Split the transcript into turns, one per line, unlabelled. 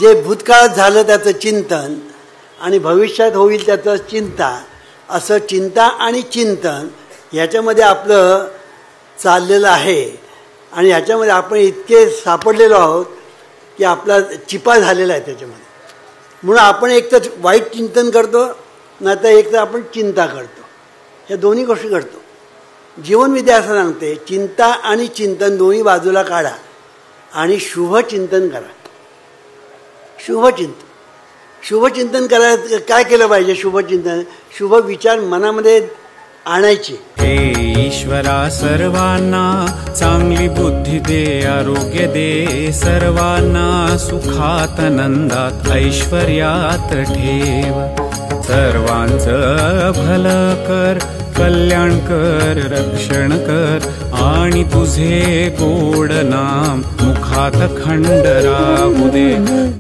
जे भूतकाळात झालं त्याचं चिंतन आणि भविष्यात होईल त्याचं चिंता, असं चिंता आणि चिंतन ह्याच्यामध्ये आपलं चाललेलं आहे. आणि ह्याच्यामध्ये आपण इतके सापडलेलो आहोत की आपला चिपा झालेला आहे त्याच्यामध्ये. म्हणून आपण एक तर वाईट चिंतन करतो, नाही तर एक तर आपण चिंता करतो. ह्या दोन्ही गोष्टी करतो. जीवनविद्या असं सांगते, चिंता आणि चिंतन दोन्ही बाजूला काढा आणि शुभचिंतन करा. शुभचिंतन करायचं काय केलं पाहिजे? शुभचिंतन, शुभ विचार मनामध्ये आणायचे.
हे ईश्वरा सर्वांना चांगली बुद्धी दे, आरोग्य दे सर्वांना, सुखात आनंदात ऐश्वर्यात ठेव. सर्वांचं भलं कर, कल्याण कर, रक्षण कर आणि तुझे गोड नाम मुखात खंड राहू दे.